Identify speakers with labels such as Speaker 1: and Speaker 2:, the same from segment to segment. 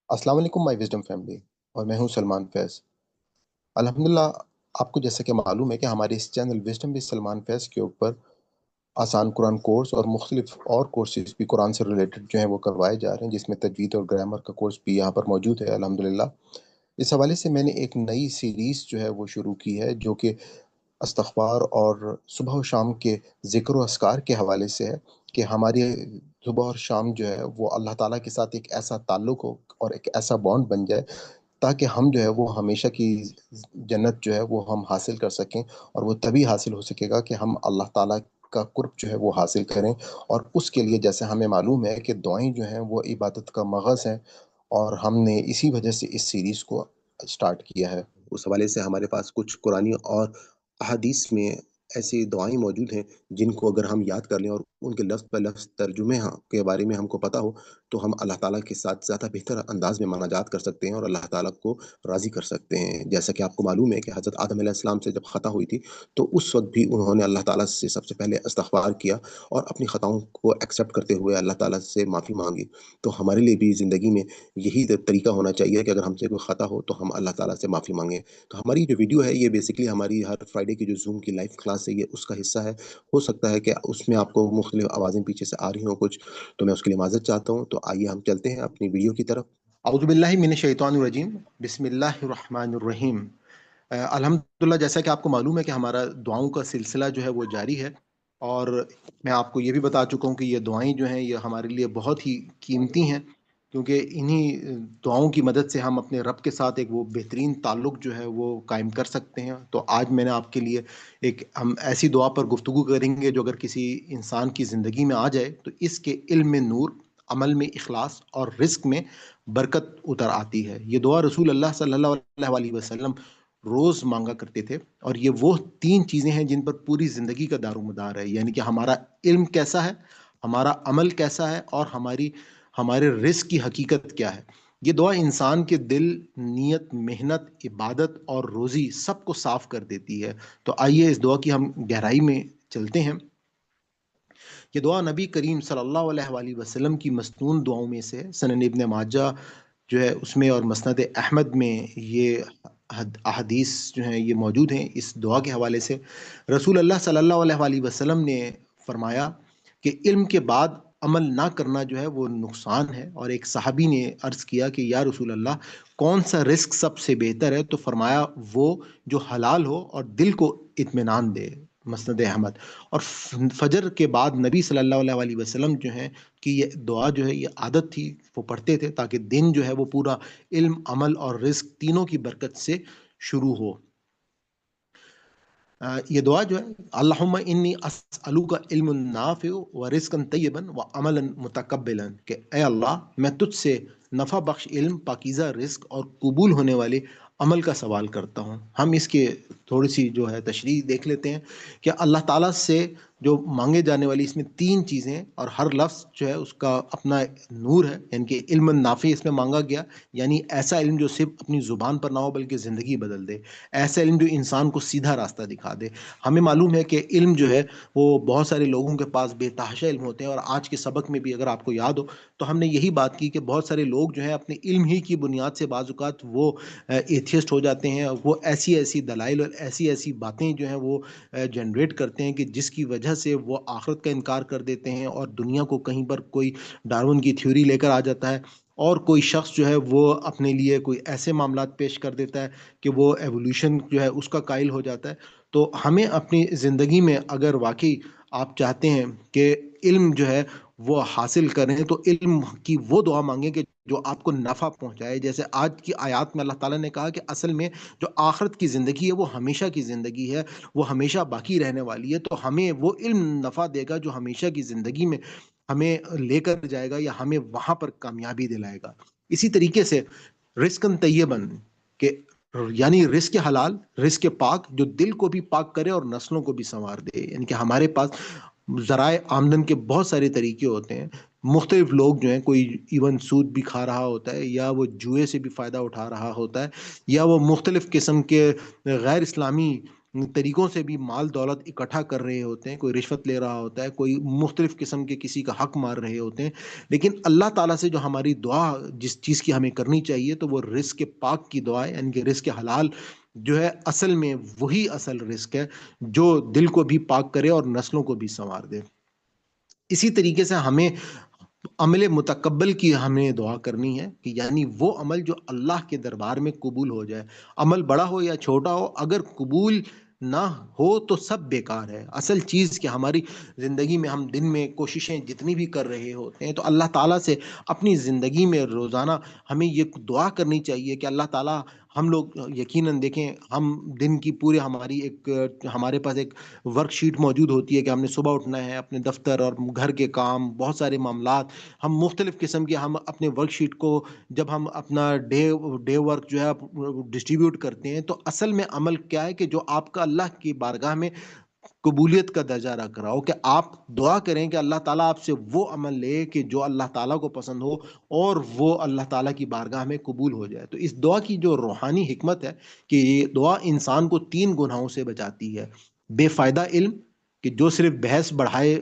Speaker 1: السلام علیکم مائی wisdom family, اور میں ہوں سلمان فیض۔ الحمدللہ، آپ کو جیسا کہ معلوم ہے کہ ہمارے اس چینل وزڈم بھی سلمان فیض کے اوپر آسان قرآن کورس اور مختلف اور کورسز بھی قرآن سے ریلیٹڈ جو ہیں وہ کروائے جا رہے ہیں، جس میں تجوید اور گرامر کا کورس بھی یہاں پر موجود ہے الحمدللہ۔ اس حوالے سے میں نے ایک نئی سیریز جو ہے وہ شروع کی ہے، جو کہ استغفار اور صبح و شام کے ذکر و اذکار کے حوالے سے ہے، کہ ہماری صبح اور شام جو ہے وہ اللہ تعالیٰ کے ساتھ ایک ایسا تعلق ہو اور ایک ایسا بانڈ بن جائے، تاکہ ہم جو ہے وہ ہمیشہ کی جنت جو ہے وہ ہم حاصل کر سکیں۔ اور وہ تبھی حاصل ہو سکے گا کہ ہم اللہ تعالیٰ کا قرب جو ہے وہ حاصل کریں۔ اور اس کے لیے جیسے ہمیں معلوم ہے کہ دعائیں جو ہیں وہ عبادت کا مغز ہیں، اور ہم نے اسی وجہ سے اس سیریز کو سٹارٹ کیا ہے۔ اس حوالے سے ہمارے پاس کچھ قرآنی اور احادیث میں ایسی دعائیں موجود ہیں جن کو اگر ہم یاد کر لیں اور ان کے لفظ بہ لفظ ترجمے کے بارے میں ہم کو پتہ ہو، تو ہم اللہ تعالیٰ کے ساتھ زیادہ بہتر انداز میں مناجات کر سکتے ہیں اور اللہ تعالیٰ کو راضی کر سکتے ہیں۔ جیسا کہ آپ کو معلوم ہے کہ حضرت آدم علیہ السلام سے جب خطا ہوئی تھی، تو اس وقت بھی انہوں نے اللہ تعالیٰ سے سب سے پہلے استغفار کیا اور اپنی خطاؤں کو ایکسیپٹ کرتے ہوئے اللہ تعالیٰ سے معافی مانگی۔ تو ہمارے لیے بھی زندگی میں یہی طریقہ ہونا چاہیے کہ اگر ہم سے کوئی خطا ہو تو ہم اللہ تعالیٰ سے معافی مانگیں۔ تو ہماری جو ویڈیو ہے یہ بیسکلی ہماری ہر فرائیڈے کی جو زوم کی لائیو کلاس ہے، یہ اس کا حصہ ہے۔ ہو سکتا ہے کہ اس میں آپ کو مختلف آوازیں پیچھے سے آ رہی ہوں کچھ، تو میں اس کے لیے معذرت چاہتا ہوں۔ تو آئیے ہم چلتے ہیں اپنی ویڈیو کی طرف۔ اعوذ باللہ من الشیطان الرجیم، بسم اللہ الرحمن الرحیم۔ الحمدللہ، جیسا کہ آپ کو معلوم ہے کہ ہمارا دعاؤں کا سلسلہ جو ہے وہ جاری ہے، اور میں آپ کو یہ بھی بتا چکا ہوں کہ یہ دعائیں جو ہیں یہ ہمارے لیے بہت ہی قیمتی ہیں، کیونکہ انہی دعاؤں کی مدد سے ہم اپنے رب کے ساتھ ایک وہ بہترین تعلق جو ہے وہ قائم کر سکتے ہیں۔ تو آج میں نے آپ کے لیے ہم ایسی دعا پر گفتگو کریں گے جو اگر کسی انسان کی زندگی میں آ جائے تو اس کے علم میں نور، عمل میں اخلاص اور رزق میں برکت اتر آتی ہے۔ یہ دعا رسول اللہ صلی اللہ علیہ وسلم روز مانگا کرتے تھے، اور یہ وہ تین چیزیں ہیں جن پر پوری زندگی کا دار و مدار ہے، یعنی کہ ہمارا علم کیسا ہے، ہمارا عمل کیسا ہے، اور ہمارے رزق کی حقیقت کیا ہے۔ یہ دعا انسان کے دل، نیت، محنت، عبادت اور روزی سب کو صاف کر دیتی ہے۔ تو آئیے اس دعا کی ہم گہرائی میں چلتے ہیں۔ یہ دعا نبی کریم صلی اللہ علیہ وآلہ وسلم کی مسنون دعاؤں میں سے ہے۔ سنن ابن ماجہ جو ہے اس میں اور مسند احمد میں یہ احادیث جو ہیں یہ موجود ہیں اس دعا کے حوالے سے۔ رسول اللہ صلی اللہ علیہ وآلہ وسلم نے فرمایا کہ علم کے بعد عمل نہ کرنا جو ہے وہ نقصان ہے، اور ایک صحابی نے عرض کیا کہ یا رسول اللہ، کون سا رزق سب سے بہتر ہے؟ تو فرمایا وہ جو حلال ہو اور دل کو اطمینان دے، مسند احمد۔ اور فجر کے بعد نبی صلی اللہ علیہ وآلہ وسلم جو ہیں کہ یہ دعا جو ہے یہ عادت تھی، وہ پڑھتے تھے تاکہ دن جو ہے وہ پورا علم، عمل اور رزق تینوں کی برکت سے شروع ہو۔ یہ دعا جو ہے، اللہم انی اسألوک علم نافع و رزقا طیبا و عملا متقبلا، کہ اے اللہ میں تجھ سے نفع بخش علم، پاکیزہ رزق اور قبول ہونے والے عمل کا سوال کرتا ہوں۔ ہم اس کے تھوڑی سی جو ہے تشریح دیکھ لیتے ہیں کہ اللہ تعالیٰ سے جو مانگے جانے والی اس میں تین چیزیں، اور ہر لفظ جو ہے اس کا اپنا نور ہے، یعنی کہ علم نافع اس میں مانگا گیا، یعنی ایسا علم جو صرف اپنی زبان پر نہ ہو بلکہ زندگی بدل دے، ایسا علم جو انسان کو سیدھا راستہ دکھا دے۔ ہمیں معلوم ہے کہ علم جو ہے وہ بہت سارے لوگوں کے پاس بے تحاشا علم ہوتے ہیں، اور آج کے سبق میں بھی اگر آپ کو یاد ہو تو ہم نے یہی بات کی کہ بہت سارے لوگ جو ہیں اپنے علم ہی کی بنیاد سے بعض اوقات وہ ایتھیسٹ ہو جاتے ہیں، وہ ایسی دلائل اور ایسی باتیں جو ہیں وہ جنریٹ کرتے ہیں کہ جس کی وجہ سے وہ آخرت کا انکار کر دیتے ہیں، اور دنیا کو کہیں پر کوئی ڈارون کی تھیوری لے کر آ جاتا ہے، اور کوئی شخص جو ہے وہ اپنے لیے کوئی ایسے معاملات پیش کر دیتا ہے کہ وہ ایوولوشن جو ہے اس کا قائل ہو جاتا ہے۔ تو ہمیں اپنی زندگی میں اگر واقعی آپ چاہتے ہیں کہ علم جو ہے وہ حاصل کریں تو علم کی وہ دعا مانگیں کہ جو آپ کو نفع پہنچائے۔ جیسے آج کی آیات میں اللہ تعالیٰ نے کہا کہ اصل میں جو آخرت کی زندگی ہے وہ ہمیشہ کی زندگی ہے، وہ ہمیشہ باقی رہنے والی ہے، تو ہمیں وہ علم نفع دے گا جو ہمیشہ کی زندگی میں ہمیں لے کر جائے گا یا ہمیں وہاں پر کامیابی دلائے گا۔ اسی طریقے سے رزقاً طیباً، کہ یعنی رزق حلال، رزق پاک جو دل کو بھی پاک کرے اور نسلوں کو بھی سنوار دے، یعنی کہ ہمارے پاس ذرائع آمدن کے بہت سارے طریقے ہوتے ہیں۔ مختلف لوگ جو ہیں، کوئی ایون سود بھی کھا رہا ہوتا ہے، یا وہ جوئے سے بھی فائدہ اٹھا رہا ہوتا ہے، یا وہ مختلف قسم کے غیر اسلامی طریقوں سے بھی مال دولت اکٹھا کر رہے ہوتے ہیں، کوئی رشوت لے رہا ہوتا ہے، کوئی مختلف قسم کے کسی کا حق مار رہے ہوتے ہیں، لیکن اللہ تعالیٰ سے جو ہماری دعا جس چیز کی ہمیں کرنی چاہیے تو وہ رزق پاک کی دعا ہے، یعنی کہ رزق حلال جو ہے اصل میں وہی اصل رزق ہے جو دل کو بھی پاک کرے اور نسلوں کو بھی سنوار دے۔ اسی طریقے سے ہمیں عمل متقبل کی ہمیں دعا کرنی ہے، کہ یعنی وہ عمل جو اللہ کے دربار میں قبول ہو جائے، عمل بڑا ہو یا چھوٹا ہو، اگر قبول نہ ہو تو سب بیکار ہے۔ اصل چیز کہ ہماری زندگی میں ہم دن میں کوششیں جتنی بھی کر رہے ہوتے ہیں تو اللہ تعالیٰ سے اپنی زندگی میں روزانہ ہمیں یہ دعا کرنی چاہیے کہ اللہ تعالیٰ، ہم لوگ یقیناً دیکھیں، ہم دن کی پورے ہماری ہمارے پاس ایک ورک شیٹ موجود ہوتی ہے کہ ہم نے صبح اٹھنا ہے، اپنے دفتر اور گھر کے کام، بہت سارے معاملات، ہم مختلف قسم کے ہم اپنے ورک شیٹ کو جب ہم اپنا ڈے ورک جو ہے ڈسٹریبیوٹ کرتے ہیں تو اصل میں عمل کیا ہے کہ جو آپ کا اللہ کی بارگاہ میں قبولیت کا درجہ رکھ رہا ہو، کہ آپ دعا کریں کہ اللہ تعالیٰ آپ سے وہ عمل لے کہ جو اللہ تعالیٰ کو پسند ہو اور وہ اللہ تعالیٰ کی بارگاہ میں قبول ہو جائے۔ تو اس دعا کی جو روحانی حکمت ہے کہ یہ دعا انسان کو 3 گناہوں سے بچاتی ہے: بے فائدہ علم، کہ جو صرف بحث بڑھائے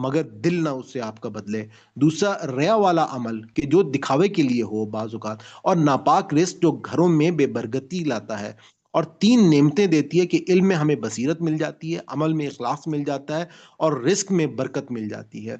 Speaker 1: مگر دل نہ اس سے آپ کا بدلے; دوسرا، ریا والا عمل کہ جو دکھاوے کے لیے ہو بعض اوقات; اور ناپاک رزق جو گھروں میں بے برکتی لاتا ہے۔ اور 3 نعمتیں دیتی ہے کہ علم میں ہمیں بصیرت مل جاتی ہے، عمل میں اخلاص مل جاتا ہے، اور رزق میں برکت مل جاتی ہے۔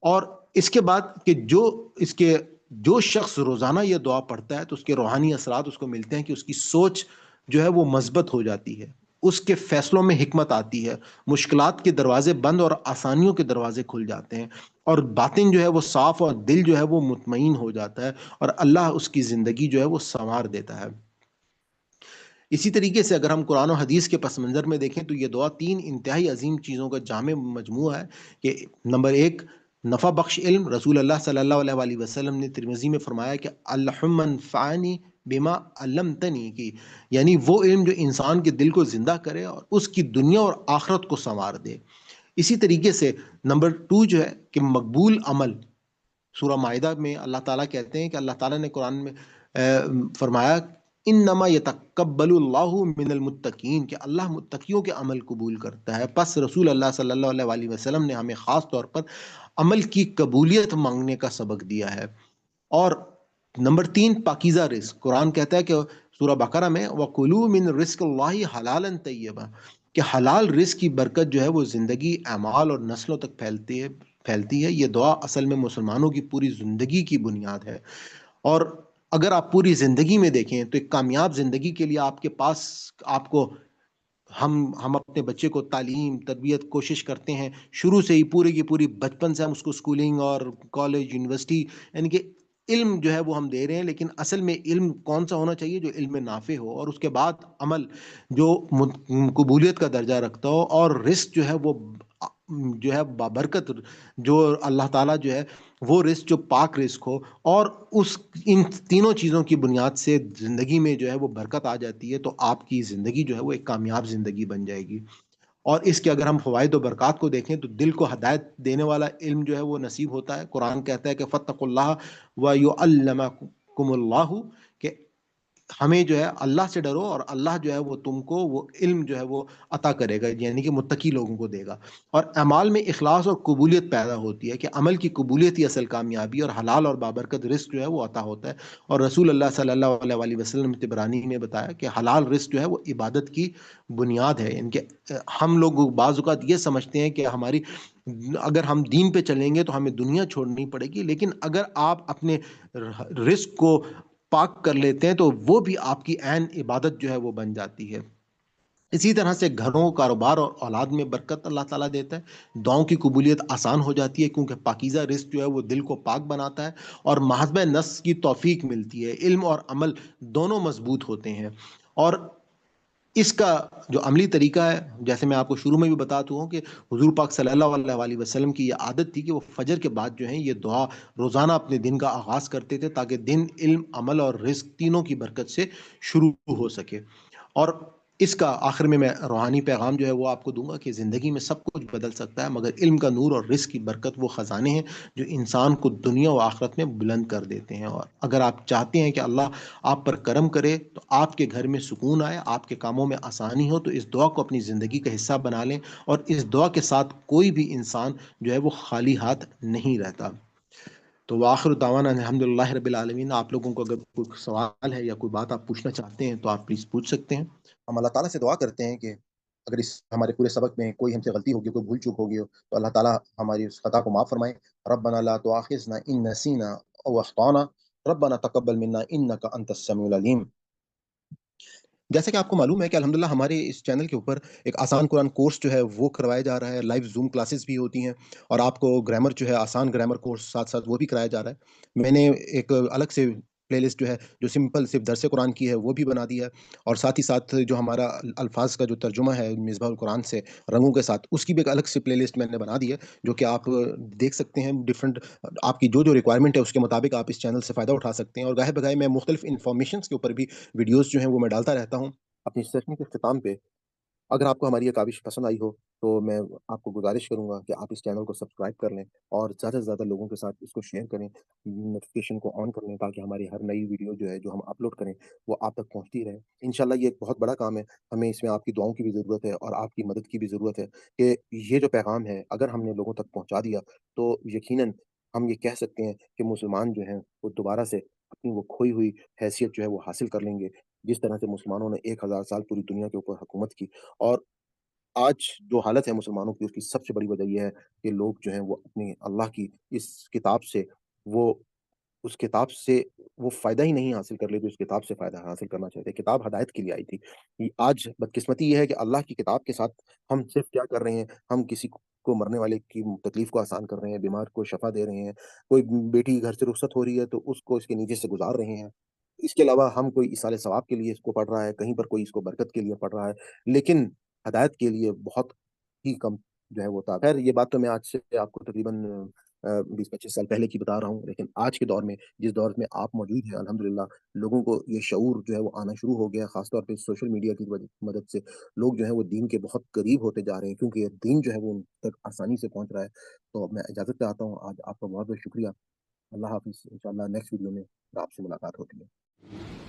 Speaker 1: اور اس کے بعد کہ جو شخص روزانہ یہ دعا پڑھتا ہے تو اس کے روحانی اثرات اس کو ملتے ہیں کہ اس کی سوچ جو ہے وہ مثبت ہو جاتی ہے، اس کے فیصلوں میں حکمت آتی ہے، مشکلات کے دروازے بند اور آسانیوں کے دروازے کھل جاتے ہیں، اور باطن جو ہے وہ صاف اور دل جو ہے وہ مطمئن ہو جاتا ہے، اور اللہ اس کی زندگی جو ہے وہ سنوار دیتا ہے۔ اسی طریقے سے اگر ہم قرآن و حدیث کے پس منظر میں دیکھیں تو یہ دعا 3 انتہائی عظیم چیزوں کا جامع مجموعہ ہے، کہ نمبر 1، نفع بخش علم۔ رسول اللہ صلی اللہ علیہ وآلہ وسلم نے ترمذی میں فرمایا کہ اللہم انفعنی بما علمتنی، کی یعنی وہ علم جو انسان کے دل کو زندہ کرے اور اس کی دنیا اور آخرت کو سنوار دے۔ اسی طریقے سے نمبر 2 جو ہے کہ مقبول عمل۔ سورہ مائدہ میں اللہ تعالیٰ کہتے ہیں کہ اللہ تعالیٰ نے قرآن میں فرمایا انما یتقبل اللہ من المتقین، کہ اللہ متقیوں کے عمل قبول کرتا ہے۔ پس رسول اللہ صلی اللہ علیہ وآلہ وسلم نے ہمیں خاص طور پر عمل کی قبولیت مانگنے کا سبق دیا ہے۔ اور نمبر 3، پاکیزہ رزق۔ قرآن کہتا ہے کہ سورہ بقرہ میں وَقُلُوا مِن رِزْقِ اللَّهِ حَلَالًا طَيِّبًا، کہ حلال رزق کی برکت جو ہے وہ زندگی، اعمال اور نسلوں تک پھیلتی ہے۔ یہ دعا اصل میں مسلمانوں کی پوری زندگی کی بنیاد ہے۔ اور اگر آپ پوری زندگی میں دیکھیں تو ایک کامیاب زندگی کے لیے آپ کے پاس، آپ کو، ہم اپنے بچے کو تعلیم تربیت کوشش کرتے ہیں شروع سے ہی، پوری کی پوری بچپن سے ہم اس کو اسکولنگ اور کالج یونیورسٹی، یعنی کہ علم جو ہے وہ ہم دے رہے ہیں، لیکن اصل میں علم کون سا ہونا چاہیے؟ جو علم نافع ہو، اور اس کے بعد عمل جو قبولیت کا درجہ رکھتا ہو، اور رزق جو ہے وہ جو ہے بابرکت، جو اللہ تعالیٰ جو ہے وہ رزق جو پاک رزق ہو، اور ان تینوں چیزوں کی بنیاد سے زندگی میں جو ہے وہ برکت آ جاتی ہے، تو آپ کی زندگی جو ہے وہ ایک کامیاب زندگی بن جائے گی۔ اور اس کے اگر ہم فوائد و برکات کو دیکھیں تو دل کو ہدایت دینے والا علم جو ہے وہ نصیب ہوتا ہے۔ قرآن کہتا ہے کہ فَاتَّقُوا اللَّهَ وَيُعَلِّمُكُمُ اللَّهُ، کہ ہمیں جو ہے اللہ سے ڈرو، اور اللہ جو ہے وہ تم کو وہ علم جو ہے وہ عطا کرے گا، یعنی کہ متقی لوگوں کو دے گا۔ اور اعمال میں اخلاص اور قبولیت پیدا ہوتی ہے، کہ عمل کی قبولیت ہی اصل کامیابی اور حلال اور بابرکت رزق جو ہے وہ عطا ہوتا ہے۔ اور رسول اللہ صلی اللہ علیہ وآلہ وسلم نے طبرانی میں بتایا کہ حلال رزق جو ہے وہ عبادت کی بنیاد ہے، یعنی کہ ہم لوگ بعض اوقات یہ سمجھتے ہیں کہ اگر ہم دین پہ چلیں گے تو ہمیں دنیا چھوڑنی پڑے گی، لیکن اگر آپ اپنے رزق کو پاک کر لیتے ہیں تو وہ بھی آپ کی عین عبادت جو ہے وہ بن جاتی ہے۔ اسی طرح سے گھروں، کاروبار اور اولاد میں برکت اللہ تعالیٰ دیتا ہے، دعاؤں کی قبولیت آسان ہو جاتی ہے کیونکہ پاکیزہ رزق جو ہے وہ دل کو پاک بناتا ہے، اور محاسبہ نفس کی توفیق ملتی ہے، علم اور عمل دونوں مضبوط ہوتے ہیں۔ اور اس کا جو عملی طریقہ ہے، جیسے میں آپ کو شروع میں بھی بتاتا ہوں کہ حضور پاک صلی اللہ علیہ وآلہ وسلم کی یہ عادت تھی کہ وہ فجر کے بعد جو ہے یہ دعا روزانہ اپنے دن کا آغاز کرتے تھے، تاکہ دن علم، عمل اور رزق تینوں کی برکت سے شروع ہو سکے۔ اور اس کا آخر میں روحانی پیغام جو ہے وہ آپ کو دوں گا کہ زندگی میں سب کچھ بدل سکتا ہے، مگر علم کا نور اور رزق کی برکت وہ خزانے ہیں جو انسان کو دنیا و آخرت میں بلند کر دیتے ہیں۔ اور اگر آپ چاہتے ہیں کہ اللہ آپ پر کرم کرے، تو آپ کے گھر میں سکون آئے، آپ کے کاموں میں آسانی ہو، تو اس دعا کو اپنی زندگی کا حصہ بنا لیں، اور اس دعا کے ساتھ کوئی بھی انسان جو ہے وہ خالی ہاتھ نہیں رہتا۔ تو وآخر دعوانا الحمد للہ رب العالمین۔ آپ لوگوں کو اگر کوئی سوال ہے یا کوئی بات آپ پوچھنا چاہتے ہیں تو آپ پلیز پوچھ سکتے ہیں۔ ہم اللہ تعالیٰ سے دعا کرتے ہیں کہ اگر اس ہمارے پورے سبق میں کوئی ہم سے غلطی ہوگی، کوئی بھول چوک ہوگی ہو، تو اللہ تعالیٰ ہماری اس خطا کو معاف فرمائے۔ ربنا لا تؤاخذنا ان نسینا او اخطانا، ربنا تقبل منا انک انت السمیع العلیم۔ جیسا کہ آپ کو معلوم ہے کہ الحمدللہ ہمارے اس چینل کے اوپر ایک آسان قرآن کورس جو ہے وہ کروایا جا رہا ہے، لائیو زوم کلاسز بھی ہوتی ہیں، اور آپ کو گرامر جو ہے آسان گرامر کورس ساتھ ساتھ وہ بھی کرایا جا رہا ہے۔ میں نے ایک الگ سے پلے لسٹ جو ہے جو سمپل صرف درس قرآن کی ہے وہ بھی بنا دی ہے، اور ساتھ ہی ساتھ جو ہمارا الفاظ کا جو ترجمہ ہے مصباح القرآن سے رنگوں کے ساتھ، اس کی بھی ایک الگ سے پلے لسٹ میں نے بنا دی ہے، جو کہ آپ دیکھ سکتے ہیں۔ ڈفرنٹ آپ کی جو ریکوائرمنٹ ہے اس کے مطابق آپ اس چینل سے فائدہ اٹھا سکتے ہیں، اور گاہے بگاہے میں مختلف انفارمیشنس کے اوپر بھی ویڈیوز جو ہیں وہ میں ڈالتا رہتا ہوں۔ اپنی سیشن کے اختتام پہ اگر آپ کو ہماری یہ کاوش پسند آئی ہو، تو میں آپ کو گزارش کروں گا کہ آپ اس چینل کو سبسکرائب کر لیں، اور زیادہ سے زیادہ لوگوں کے ساتھ اس کو شیئر کریں، نوٹیفیکیشن کو آن کر لیں، تاکہ ہماری ہر نئی ویڈیو جو ہے جو ہم اپلوڈ کریں وہ آپ تک پہنچتی رہے۔ انشاءاللہ یہ ایک بہت بڑا کام ہے، ہمیں اس میں آپ کی دعاؤں کی بھی ضرورت ہے اور آپ کی مدد کی بھی ضرورت ہے، کہ یہ جو پیغام ہے اگر ہم نے لوگوں تک پہنچا دیا تو یقیناً ہم یہ کہہ سکتے ہیں کہ مسلمان جو ہیں وہ دوبارہ سے اپنی وہ کھوئی ہوئی حیثیت جو ہے وہ حاصل کر لیں گے، جس طرح سے مسلمانوں نے 1000 سال پوری دنیا کے اوپر حکومت کی۔ اور آج جو حالت ہے مسلمانوں کی، اس کی سب سے بڑی وجہ یہ ہے کہ لوگ جو ہیں وہ اپنی اللہ کی اس کتاب سے وہ اس کتاب سے وہ فائدہ ہی نہیں حاصل کر لیتے، اس کتاب سے فائدہ حاصل کرنا چاہتے ہیں۔ کتاب ہدایت کے لیے آئی تھی۔ آج بدقسمتی یہ ہے کہ اللہ کی کتاب کے ساتھ ہم صرف کیا کر رہے ہیں، ہم کسی کو مرنے والے کی تکلیف کو آسان کر رہے ہیں، بیمار کو شفا دے رہے ہیں، کوئی بیٹی گھر سے رخصت ہو رہی ہے تو اس کو اس کے نیچے سے گزار رہے ہیں۔ اس کے علاوہ ہم کوئی ایصال ثواب کے لیے اس کو پڑھ رہا ہے، کہیں پر کوئی اس کو برکت کے لیے پڑھ رہا ہے، لیکن ہدایت کے لیے بہت ہی کم جو ہے وہ تھا۔ خیر یہ بات تو میں آج سے آپ کو تقریباً 20-25 سال پہلے کی بتا رہا ہوں، لیکن آج کے دور میں جس دور میں آپ موجود ہیں الحمدللہ، لوگوں کو یہ شعور جو ہے وہ آنا شروع ہو گیا، خاص طور پہ سوشل میڈیا کی مدد سے لوگ جو ہیں وہ دین کے بہت قریب ہوتے جا رہے ہیں، کیونکہ یہ دین جو ہے وہ ان تک آسانی سے پہنچ رہا ہے۔ تو میں اجازت چاہتا ہوں، آج آپ کا بہت بہت شکریہ۔ اللہ حافظ، انشاءاللہ نیکسٹ ویڈیو میں آپ سے ملاقات ہوتی ہے۔